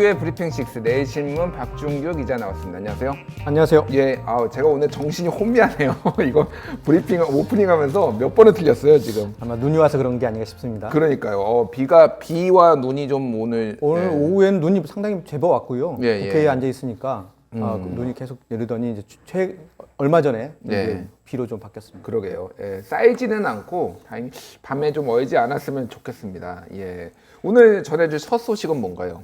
이슈의 브리핑 6 내일신문 박준규 기자 나왔습니다. 안녕하세요. 안녕하세요. 예, 제가 오늘 정신이 혼미하네요. 이거 브리핑 오프닝하면서 몇 번을 틀렸어요 지금. 아마 눈이 와서 그런 게 아닌가 싶습니다. 그러니까요. 비와 눈이 좀 오늘 오후에는 눈이 상당히 제법 왔고요. 예, 국회에 예. 앉아 있으니까 눈이 계속 내리더니 이제 얼마 전에 예. 이제 비로 좀 바뀌었습니다. 그러게요. 예, 쌓이지는 않고 다행히 밤에 좀 얼지 않았으면 좋겠습니다. 예. 오늘 전해줄 첫 소식은 뭔가요?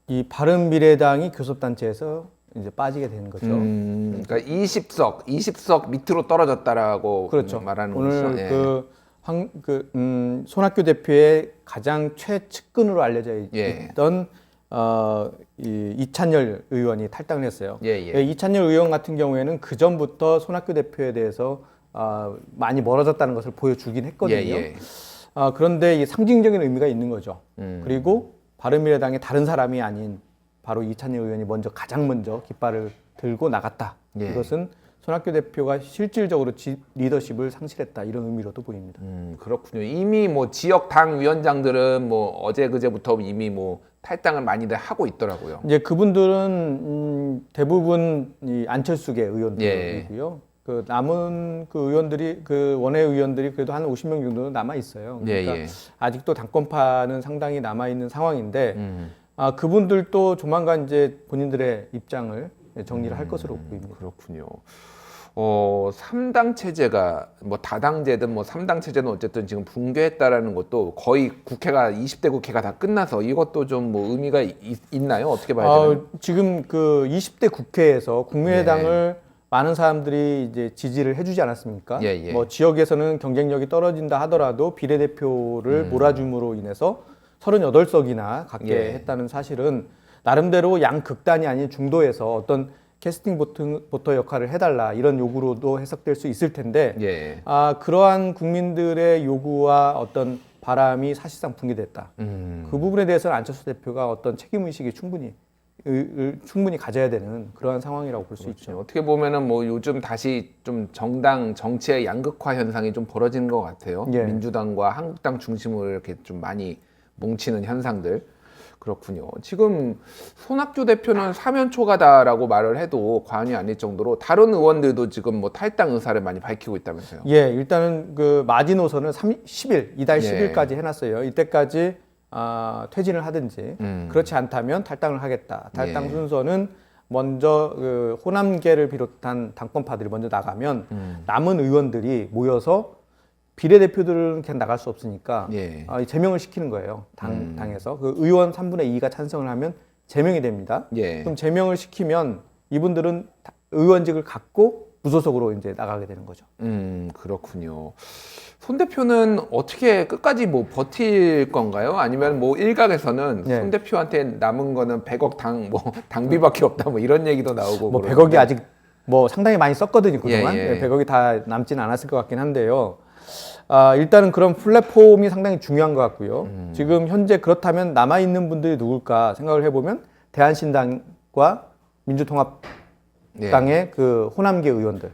이 바른미래당이 교섭단체에서 이제 빠지게 되는 거죠. 그러니까 20석 밑으로 떨어졌다라고 그렇죠. 말하는 오늘 거죠. 예. 손학규 대표의 가장 최측근으로 알려져 예. 있던 이 이찬열 의원이 탈당을 했어요. 예. 이찬열 의원 같은 경우에는 그 전부터 손학규 대표에 대해서 많이 멀어졌다는 것을 보여주긴 했거든요. 예. 그런데 이 상징적인 의미가 있는 거죠. 그리고 바른미래당의 다른 사람이 아닌 바로 이찬열 의원이 가장 먼저 깃발을 들고 나갔다. 예. 이것은 손학규 대표가 실질적으로 리더십을 상실했다 이런 의미로도 보입니다. 그렇군요. 이미 지역 당 위원장들은 어제 그제부터 이미 탈당을 많이들 하고 있더라고요. 이제 그분들은 대부분 이 안철수계 의원들이고요. 그 남은 그 의원들이 원외 의원들이 그래도 한 50명 정도 남아 있어요. 그러니까 아직도 당권파는 상당히 남아 있는 상황인데 그분들도 조만간 이제 본인들의 입장을 정리를 할 것으로 보입니다. 그렇군요. 3당 체제가 다당제든 3당 체제는 어쨌든 지금 붕괴했다라는 것도 거의 국회가 20대 국회가 다 끝나서 이것도 좀 의미가 있나요? 어떻게 봐야 되나요? 지금 그 20대 국회에서 국민의당을 많은 사람들이 이제 지지를 해주지 않았습니까? 지역에서는 경쟁력이 떨어진다 하더라도 비례대표를 몰아줌으로 인해서 38석이나 갖게 했다는 사실은 나름대로 양극단이 아닌 중도에서 어떤 캐스팅 보터 역할을 해달라 이런 요구로도 해석될 수 있을 텐데 그러한 국민들의 요구와 어떤 바람이 사실상 붕괴됐다. 그 부분에 대해서는 안철수 대표가 어떤 책임의식이 충분히 가져야 되는 그러한 상황이라고 볼 수 있죠. 어떻게 보면은 요즘 다시 좀 정당 정치의 양극화 현상이 좀 벌어지는 것 같아요. 민주당과 한국당 중심으로 이렇게 좀 많이 뭉치는 현상들. 그렇군요. 지금 손학규 대표는 사면초가다라고 말을 해도 과언이 아닐 정도로 다른 의원들도 지금 탈당 의사를 많이 밝히고 있다면서요. 일단은 그 마지노선을 10일, 이달 10일까지 해놨어요. 이때까지 퇴진을 하든지 그렇지 않다면 탈당을 하겠다. 탈당 순서는 먼저 그 호남계를 비롯한 당권파들이 먼저 나가면 남은 의원들이 모여서 비례대표들은 그냥 나갈 수 없으니까 제명을 시키는 거예요. 당에서 그 의원 3분의 2가 찬성을 하면 제명이 됩니다. 그럼 제명을 시키면 이분들은 의원직을 갖고 무소속으로 이제 나가게 되는 거죠. 그렇군요. 손 대표는 어떻게 끝까지 버틸 건가요? 아니면 일각에서는 손 대표한테 남은 거는 100억 당비밖에 없다 이런 얘기도 나오고 100억이 아직 상당히 많이 썼거든요. 그동안 100억이 다 남지는 않았을 것 같긴 한데요. 일단은 그런 플랫폼이 상당히 중요한 것 같고요. 지금 현재 그렇다면 남아있는 분들이 누굴까 생각을 해보면 대한신당과 민주통합당의 그 호남계 의원들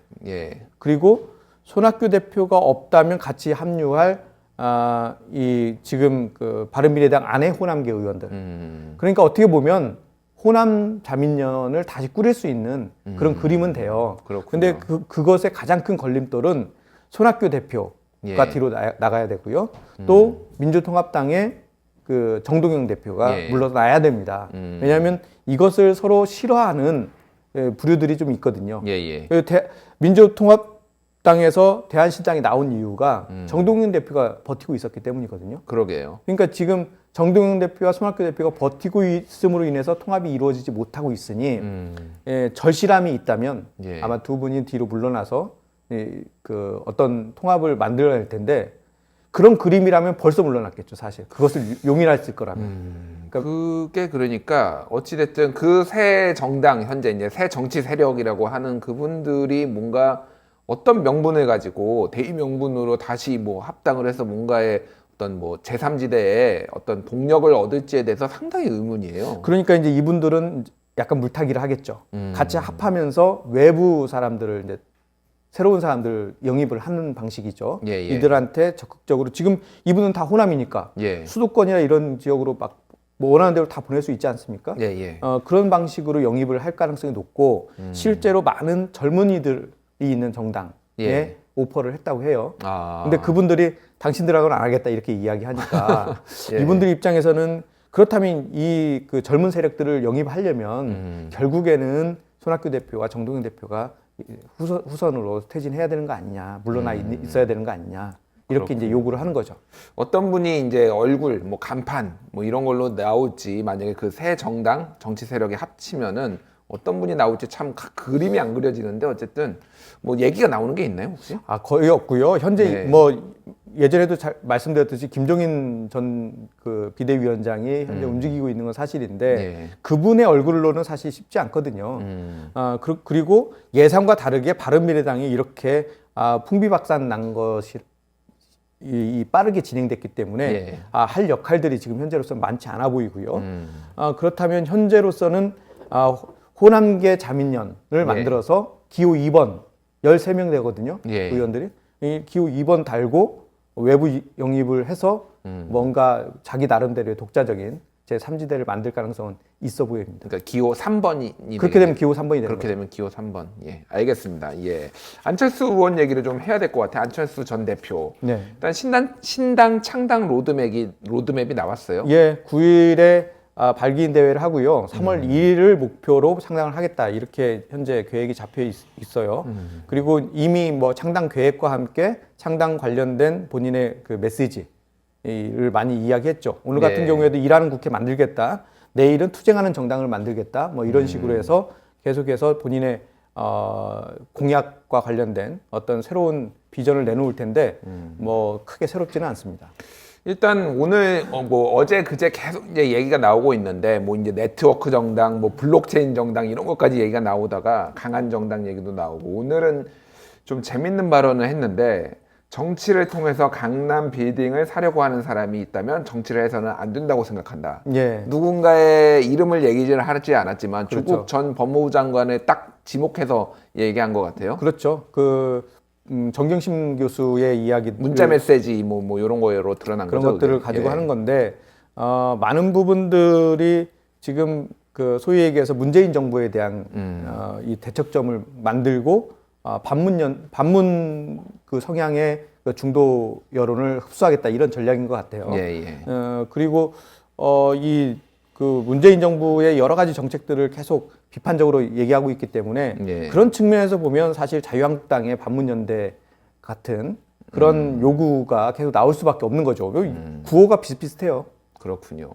그리고 손학규 대표가 없다면 같이 합류할 지금 그 바른미래당 안에 호남계 의원들 그러니까 어떻게 보면 호남 자민련을 다시 꾸릴 수 있는 그런 그림은 돼요. 그런데 그것의 가장 큰 걸림돌은 손학규 대표가 뒤로 나가야 되고요. 또 민주통합당의 그 정동영 대표가 물러나야 됩니다. 왜냐하면 이것을 서로 싫어하는 부류들이 좀 있거든요. 민주통합당에서 대한신당이 나온 이유가 정동영 대표가 버티고 있었기 때문이거든요. 그러게요. 그러니까 지금 정동영 대표와 손학규 대표가 버티고 있음으로 인해서 통합이 이루어지지 못하고 있으니 절실함이 있다면 아마 두 분이 뒤로 물러나서 그 어떤 통합을 만들어야 할 텐데 그런 그림이라면 벌써 물러났겠죠. 사실 그것을 용인했을 거라면. 그러니까 어찌됐든 그 새 정당 현재 이제 새 정치 세력이라고 하는 그분들이 뭔가 어떤 명분을 가지고 대의 명분으로 다시 합당을 해서 뭔가의 어떤 제3지대에 어떤 동력을 얻을지에 대해서 상당히 의문이에요. 그러니까 이제 이분들은 약간 물타기를 하겠죠. 같이 합하면서 외부 사람들을 이제 새로운 사람들 영입을 하는 방식이죠. 이들한테 적극적으로 지금 이분은 다 호남이니까 수도권이나 이런 지역으로 막 뭐 원하는 대로 다 보낼 수 있지 않습니까? 예, 예. 그런 방식으로 영입을 할 가능성이 높고 실제로 많은 젊은이들이 있는 정당에 예. 오퍼를 했다고 해요. 근데 그분들이 당신들하고는 안 하겠다 이렇게 이야기하니까 예. 이분들 입장에서는 그렇다면 이 그 젊은 세력들을 영입하려면 결국에는 손학규 대표와 정동영 대표가 후선으로 퇴진해야 되는 거 아니냐, 물러나 있어야 되는 거 아니냐. 이렇게 그렇군요. 이제 요구를 하는 거죠. 어떤 분이 이제 얼굴, 뭐 간판, 뭐 이런 걸로 나올지 만약에 그 새 정당 정치 세력이 합치면은 어떤 분이 나올지 참 그림이 안 그려지는데 어쨌든 뭐 얘기가 나오는 게 있나요 혹시? 거의 없고요. 현재 네. 뭐 예전에도 잘 말씀드렸듯이 김종인 전 그 비대위원장이 현재 움직이고 있는 건 사실인데 네. 그분의 얼굴로는 사실 쉽지 않거든요. 그리고 예상과 다르게 바른미래당이 이렇게 풍비박산 난 것이 빠르게 진행됐기 때문에 예. 할 역할들이 지금 현재로서는 많지 않아 보이고요. 그렇다면 현재로서는 호남계 자민련을 만들어서 기호 2번 13명 되거든요. 예. 의원들이 이 기호 2번 달고 외부 영입을 해서 뭔가 자기 나름대로의 독자적인 제3지대를 만들 가능성은 있어 보입니다. 그러니까 기호 3번이 그렇게 되면 기호 3번이 되는 그렇게 거죠. 되면 기호 3번. 예, 알겠습니다. 예, 안철수 의원 얘기를 좀 해야 될 것 같아요. 안철수 전 대표. 네. 일단 신당 창당 로드맵이 나왔어요. 예, 9일에 발기인 대회를 하고요. 3월 2일을 목표로 창당을 하겠다 이렇게 현재 계획이 잡혀 있어요. 그리고 이미 뭐 창당 계획과 함께 창당 관련된 본인의 그 메시지를 많이 이야기했죠. 오늘 같은 경우에도 일하는 국회 만들겠다. 내일은 투쟁하는 정당을 만들겠다. 뭐 이런 식으로 해서 계속해서 본인의 공약과 관련된 어떤 새로운 비전을 내놓을 텐데 뭐 크게 새롭지는 않습니다. 일단 오늘 뭐 어제 그제 계속 이제 얘기가 나오고 있는데 뭐 이제 네트워크 정당, 뭐 블록체인 정당 이런 것까지 얘기가 나오다가 강한 정당 얘기도 나오고 오늘은 좀 재밌는 발언을 했는데 정치를 통해서 강남 빌딩을 사려고 하는 사람이 있다면 정치를 해서는 안 된다고 생각한다. 예. 누군가의 이름을 얘기를 하지 않았지만 그렇죠. 조국 전 법무부 장관을 딱 지목해서 얘기한 것 같아요. 그렇죠. 정경심 교수의 이야기 문자 메시지 뭐 이런 거로 드러난 그런 거죠. 것들을 그게? 가지고 하는 건데 많은 부분들이 지금 그 소위 얘기해서 문재인 정부에 대한 이 대척점을 만들고 반문 그 성향의 그 중도 여론을 흡수하겠다 이런 전략인 것 같아요. 그리고 그 문재인 정부의 여러 가지 정책들을 계속 비판적으로 얘기하고 있기 때문에 그런 측면에서 보면 사실 자유한국당의 반문연대 같은 그런 요구가 계속 나올 수밖에 없는 거죠. 구호가 비슷비슷해요. 그렇군요.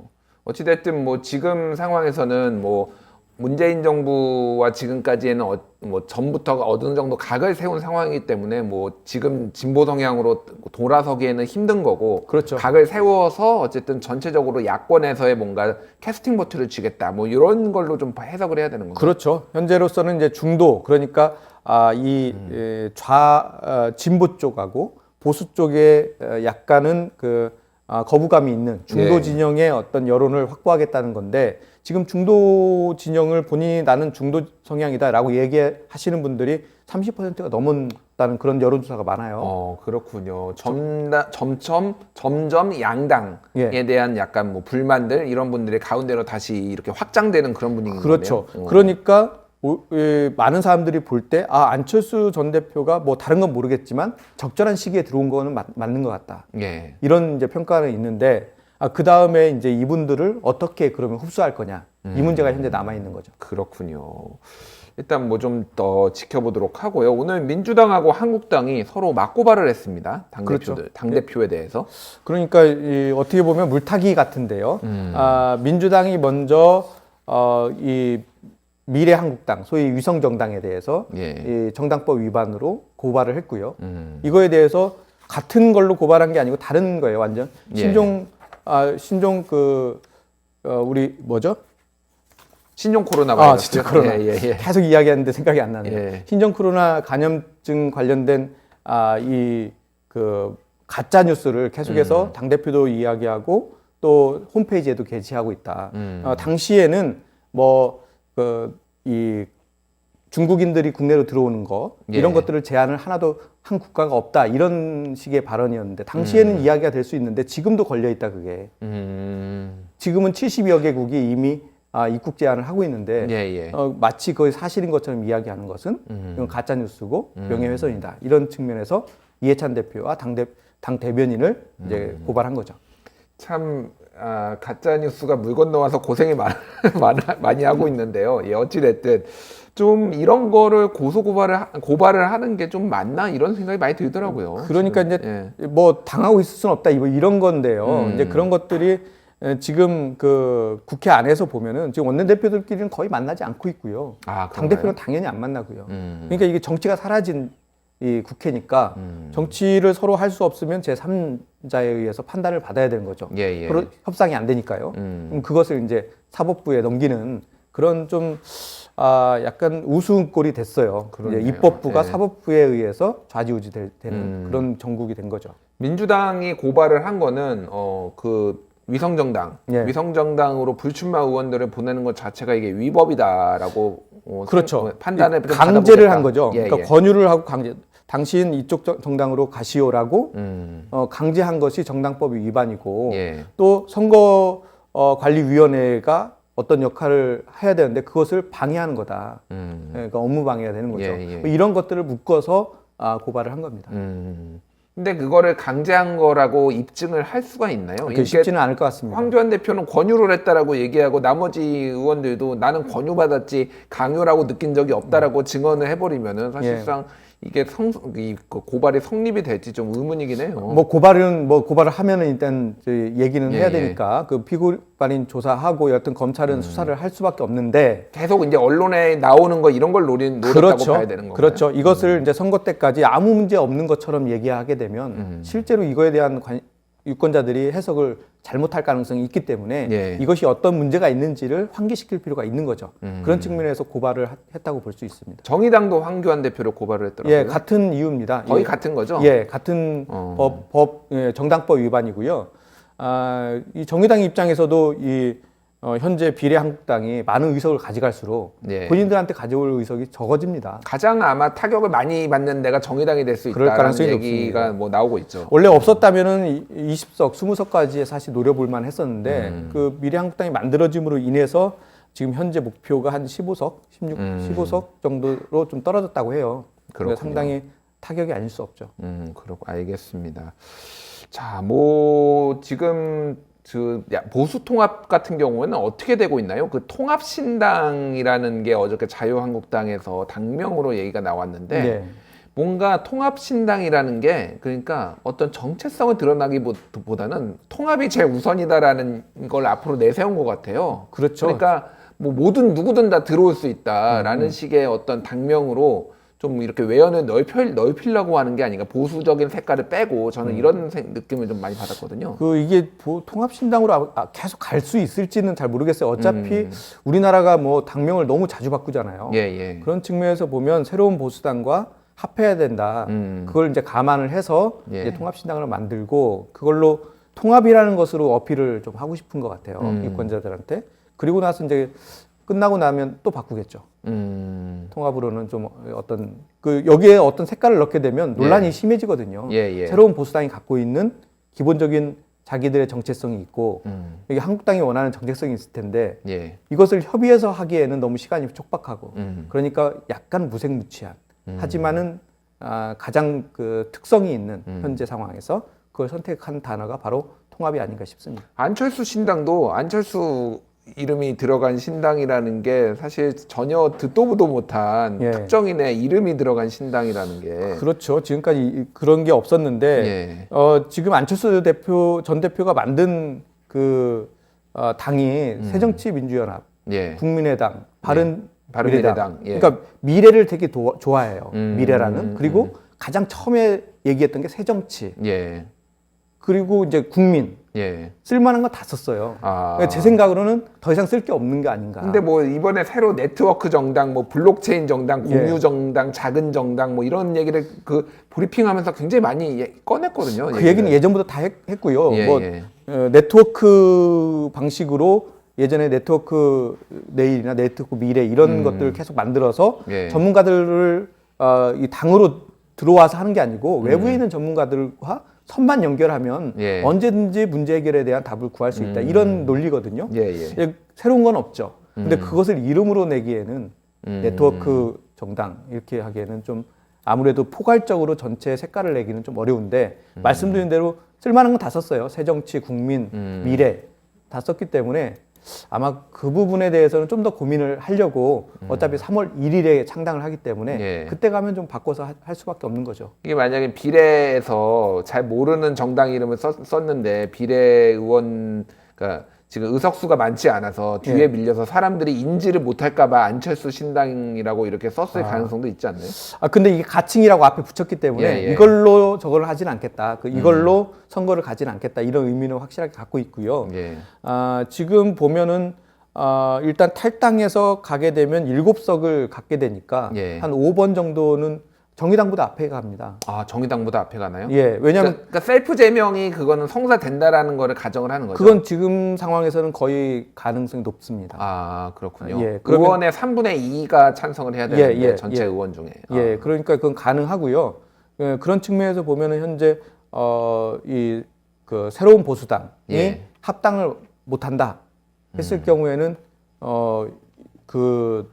어찌됐든 뭐 지금 상황에서는 뭐 문재인 정부와 지금까지에는 뭐 전부터 어느 정도 각을 세운 상황이기 때문에 뭐 지금 진보 성향으로 돌아서기에는 힘든 거고 그렇죠. 각을 세워서 어쨌든 전체적으로 야권에서의 뭔가 캐스팅 보트를 쥐겠다 뭐 이런 걸로 좀 해석을 해야 되는 거죠. 그렇죠. 현재로서는 이제 중도 그러니까 진보 쪽하고 보수 쪽에 약간은 거부감이 있는 중도 진영의 어떤 여론을 확보하겠다는 건데 지금 중도 진영을 본인이 나는 중도 성향이다라고 얘기하시는 분들이 30%가 넘었다는 그런 여론조사가 많아요. 그렇군요. 점점 양당에 대한 약간 뭐 불만들 이런 분들의 가운데로 다시 이렇게 확장되는 그런 분위기인 거네요. 그렇죠. 그러니까 많은 사람들이 볼 때 안철수 전 대표가 뭐 다른 건 모르겠지만 적절한 시기에 들어온 거는 맞는 것 같다. 이런 이제 평가는 있는데 그 다음에 이제 이분들을 어떻게 그러면 흡수할 거냐 이 문제가 현재 남아 있는 거죠. 그렇군요. 일단 뭐 좀 더 지켜보도록 하고요. 오늘 민주당하고 한국당이 서로 맞고발을 했습니다. 당대표에 대해서. 그러니까 어떻게 보면 물타기 같은데요. 민주당이 먼저 이 미래한국당, 소위 위성정당에 대해서 이 정당법 위반으로 고발을 했고요. 이거에 대해서 같은 걸로 고발한 게 아니고 다른 거예요, 완전. 신종 우리 뭐죠? 신종 코로나 바이러스. 진짜 코로나. 계속 이야기하는데 생각이 안 나네요. 신종 코로나 감염증 관련된 가짜 뉴스를 계속해서 당 대표도 이야기하고 또 홈페이지에도 게시하고 있다. 당시에는 이 중국인들이 국내로 들어오는 거 이런 것들을 제한을 하나도 한 국가가 없다 이런 식의 발언이었는데 당시에는 이야기가 될 수 있는데 지금도 걸려 있다 그게. 지금은 70여 개국이 이미 입국 제한을 하고 있는데 마치 거의 사실인 것처럼 이야기하는 것은 이건 가짜 뉴스고 명예훼손이다 이런 측면에서 이해찬 대표와 당 대변인을 이제 고발한 거죠. 참 가짜 뉴스가 물 건너와서 고생이 많이 하고 있는데요. 어찌 됐든 좀 이런 거를 고발을 하는 게 좀 맞나 이런 생각이 많이 들더라고요. 그러니까 이제 뭐 당하고 있을 수는 없다 이런 건데요. 이제 그런 것들이 지금 그 국회 안에서 보면은 지금 원내대표들끼리는 거의 만나지 않고 있고요. 당 대표는 당연히 안 만나고요. 그러니까 이게 정치가 사라진 이 국회니까 정치를 서로 할 수 없으면 제3자에 의해서 판단을 받아야 되는 거죠. 서로 협상이 안 되니까요. 그럼 그것을 이제 사법부에 넘기는 그런 좀 약간 우스운 꼴이 됐어요. 이제 입법부가 사법부에 의해서 좌지우지 되는 그런 정국이 된 거죠. 민주당이 고발을 한 거는 그 위성정당으로 불출마 의원들을 보내는 것 자체가 이게 위법이다라고 그렇죠. 판단을 강제를 한 거죠. 그러니까 권유를 하고 당신 이쪽 정당으로 가시오라고 강제한 것이 정당법 위반이고 또 선거 관리위원회가 어떤 역할을 해야 되는데 그것을 방해하는 거다. 그러니까 업무 방해가 되는 거죠. 뭐 이런 것들을 묶어서 고발을 한 겁니다. 근데 그거를 강제한 거라고 입증을 할 수가 있나요? 그게 쉽지는 않을 것 같습니다. 황교안 대표는 권유를 했다라고 얘기하고 나머지 의원들도 나는 권유받았지 강요라고 느낀 적이 없다라고 증언을 해버리면은 사실상 이게 고발이 성립이 될지 좀 의문이긴 해요. 뭐 고발을 하면은 일단 얘기는 해야 되니까 그 피고발인 조사하고 여하튼 검찰은 수사를 할 수밖에 없는데 계속 이제 언론에 나오는 거 이런 걸 노렸다고 봐야 되는 건가요? 그렇죠. 이것을 이제 선거 때까지 아무 문제 없는 것처럼 얘기하게 되면 실제로 이거에 대한 유권자들이 해석을 잘못할 가능성이 있기 때문에 이것이 어떤 문제가 있는지를 환기시킬 필요가 있는 거죠. 그런 측면에서 고발을 했다고 볼 수 있습니다. 정의당도 황교안 대표를 고발을 했더라고요. 같은 이유입니다. 거의 같은 거죠? 같은 정당법 위반이고요. 이 정의당 입장에서도 현재 비례한국당이 많은 의석을 가져갈수록 본인들한테 가져올 의석이 적어집니다. 가장 아마 타격을 많이 받는 데가 정의당이 될 수 있다는 얘기가 뭐 나오고 있죠. 원래 없었다면은 20석, 20석까지 사실 노려볼 만 했었는데 그 미래한국당이 만들어짐으로 인해서 지금 현재 목표가 한 15석, 15석 정도로 좀 떨어졌다고 해요. 그러니까 상당히 타격이 아닐 수 없죠. 그렇고 알겠습니다. 자, 뭐 지금 보수 통합 같은 경우에는 어떻게 되고 있나요? 그 통합신당이라는 게 어저께 자유한국당에서 당명으로 얘기가 나왔는데 뭔가 통합신당이라는 게 그러니까 어떤 정체성을 드러나기보다는 통합이 제일 우선이다라는 걸 앞으로 내세운 것 같아요. 그렇죠. 그러니까 뭐 누구든 다 들어올 수 있다라는 식의 어떤 당명으로 좀 이렇게 외연을 넓히려고 하는 게 아닌가. 보수적인 색깔을 빼고 저는 이런 느낌을 좀 많이 받았거든요. 이게 통합신당으로 계속 갈 수 있을지는 잘 모르겠어요. 어차피 우리나라가 뭐 당명을 너무 자주 바꾸잖아요. 그런 측면에서 보면 새로운 보수당과 합해야 된다. 그걸 이제 감안을 해서 이제 통합신당을 만들고 그걸로 통합이라는 것으로 어필을 좀 하고 싶은 것 같아요. 유권자들한테. 그리고 나서 이제 끝나고 나면 또 바꾸겠죠. 통합으로는 좀 여기에 어떤 색깔을 넣게 되면 논란이 심해지거든요. 새로운 보수당이 갖고 있는 기본적인 자기들의 정체성이 있고 여기 한국당이 원하는 정체성이 있을 텐데 이것을 협의해서 하기에는 너무 시간이 촉박하고 그러니까 약간 무색무취한 하지만은 가장 그 특성이 있는 현재 상황에서 그걸 선택한 단어가 바로 통합이 아닌가 싶습니다. 안철수 신당도 안철수 이름이 들어간 신당이라는 게 사실 전혀 듣도 보도 못한 특정인의 이름이 들어간 신당이라는 게 그렇죠. 지금까지 그런 게 없었는데 지금 안철수 전 대표가 만든 그 당이 새정치민주연합, 국민의당, 바른미래당. 그러니까 미래를 되게 좋아해요. 미래라는 그리고 가장 처음에 얘기했던 게 새정치. 그리고 이제 국민 쓸만한 거 다 썼어요. 그러니까 제 생각으로는 더 이상 쓸 게 없는 게 아닌가. 근데 뭐 이번에 새로 네트워크 정당, 뭐 블록체인 정당, 공유 정당, 작은 정당 뭐 이런 얘기를 그 브리핑하면서 굉장히 많이 꺼냈거든요. 그 얘기는 예전부터 다 했고요. 네트워크 방식으로 예전에 네트워크 내일이나 네트워크 미래 이런 것들을 계속 만들어서 예. 전문가들을 이 당으로 들어와서 하는 게 아니고 외부에 있는 전문가들과 선만 연결하면 예. 언제든지 문제 해결에 대한 답을 구할 수 있다. 이런 논리거든요. 예. 새로운 건 없죠. 근데 그것을 이름으로 내기에는 네트워크 정당 이렇게 하기에는 좀 아무래도 포괄적으로 전체 색깔을 내기는 좀 어려운데 말씀드린 대로 쓸만한 건 다 썼어요. 새정치, 국민, 미래 다 썼기 때문에 아마 그 부분에 대해서는 좀 더 고민을 하려고 어차피 3월 1일에 창당을 하기 때문에 예. 그때 가면 좀 바꿔서 할 수밖에 없는 거죠. 이게 만약에 비례에서 잘 모르는 정당 이름을 썼는데 비례 의원, 그러니까 지금 의석수가 많지 않아서 뒤에 예. 밀려서 사람들이 인지를 못할까봐 안철수 신당이라고 이렇게 썼을 가능성도 있지 않나요? 근데 이게 가칭이라고 앞에 붙였기 때문에 예. 이걸로 저걸 하진 않겠다. 이걸로 선거를 가진 않겠다. 이런 의미는 확실하게 갖고 있고요. 예. 지금 보면은 일단 탈당해서 가게 되면 7석을 갖게 되니까 예. 한 5번 정도는 정의당보다 앞에 갑니다. 정의당보다 앞에 가나요? 예, 왜냐하면 그러니까 셀프 제명이 그거는 성사된다라는 거를 가정을 하는 거죠. 그건 지금 상황에서는 거의 가능성이 높습니다. 그렇군요. 예, 그러면 의원의 3분의 2가 찬성을 해야 되는데 전체 의원 중에. 그러니까 그건 가능하고요. 그런 측면에서 보면은 현재 그 새로운 보수당이 합당을 못한다 했을 경우에는 그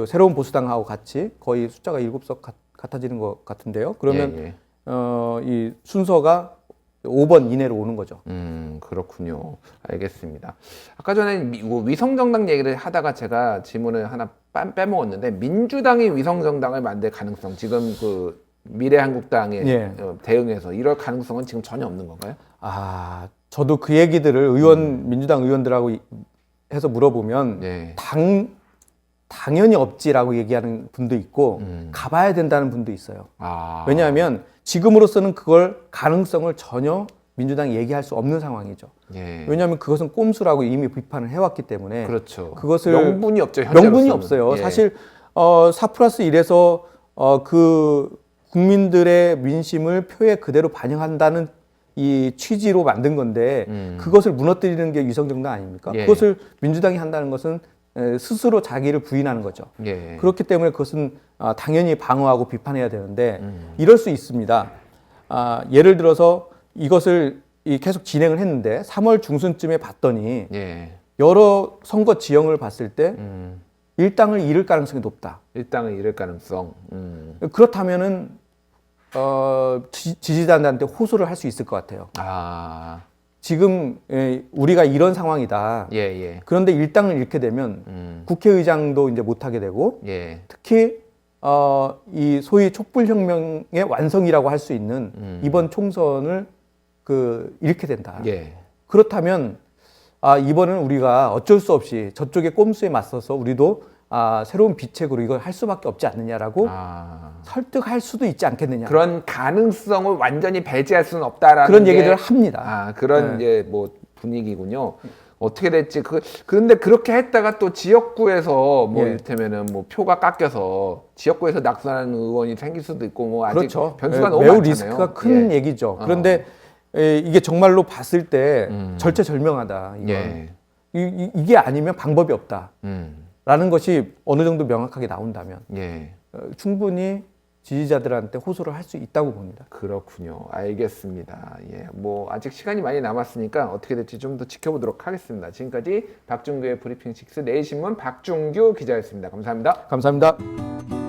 새로운 보수당하고 같이 거의 숫자가 7석 같아지는 것 같은데요. 그러면 이 순서가 5번 이내로 오는 거죠. 그렇군요. 알겠습니다. 아까 전에 위성정당 얘기를 하다가 제가 질문을 하나 빼먹었는데 민주당이 위성정당을 만들 가능성, 지금 그 미래한국당에 대응해서 이럴 가능성은 지금 전혀 없는 건가요? 저도 그 얘기들을 민주당 의원들하고 해서 물어보면 당연히 없지라고 얘기하는 분도 있고 가봐야 된다는 분도 있어요. 왜냐하면 지금으로서는 그걸 가능성을 전혀 민주당이 얘기할 수 없는 상황이죠. 왜냐하면 그것은 꼼수라고 이미 비판을 해왔기 때문에 그렇죠. 그것을 명분이 없죠. 명분이 없어요. 사실 4+1에서 그 국민들의 민심을 표에 그대로 반영한다는 이 취지로 만든 건데 그것을 무너뜨리는 게 위성정당 아닙니까? 그것을 민주당이 한다는 것은 스스로 자기를 부인하는 거죠. 그렇기 때문에 그것은 당연히 방어하고 비판해야 되는데 이럴 수 있습니다. 예를 들어서 이것을 계속 진행을 했는데 3월 중순쯤에 봤더니 여러 선거 지형을 봤을 때 일당을 잃을 가능성이 높다. 일당을 잃을 가능성. 그렇다면은 지지자들한테 호소를 할 수 있을 것 같아요. 지금 우리가 이런 상황이다. 그런데 일당을 잃게 되면 국회의장도 이제 못하게 되고 특히 이 소위 촛불혁명의 완성이라고 할 수 있는 이번 총선을 잃게 된다. 그렇다면 이번은 우리가 어쩔 수 없이 저쪽의 꼼수에 맞서서 우리도 새로운 비책으로 이걸 할 수밖에 없지 않느냐라고 설득할 수도 있지 않겠느냐. 그런 가능성을 완전히 배제할 수는 없다라는 그런 얘기를 합니다. 그런 이제 뭐 분위기군요. 어떻게 될지 그런데 그렇게 했다가 또 지역구에서 뭐 이를테면은 뭐 표가 깎여서 지역구에서 낙선하는 의원이 생길 수도 있고 뭐 아직 변수가 너무 매우 많잖아요. 리스크가 큰 얘기죠. 그런데 이게 정말로 봤을 때 절체절명하다. 이게 아니면 방법이 없다. 라는 것이 어느 정도 명확하게 나온다면 충분히 지지자들한테 호소를 할 수 있다고 봅니다. 그렇군요. 알겠습니다. 뭐 아직 시간이 많이 남았으니까 어떻게 될지 좀 더 지켜보도록 하겠습니다. 지금까지 박준규의 브리핑 6 내일신문 박준규 기자였습니다. 감사합니다. 감사합니다.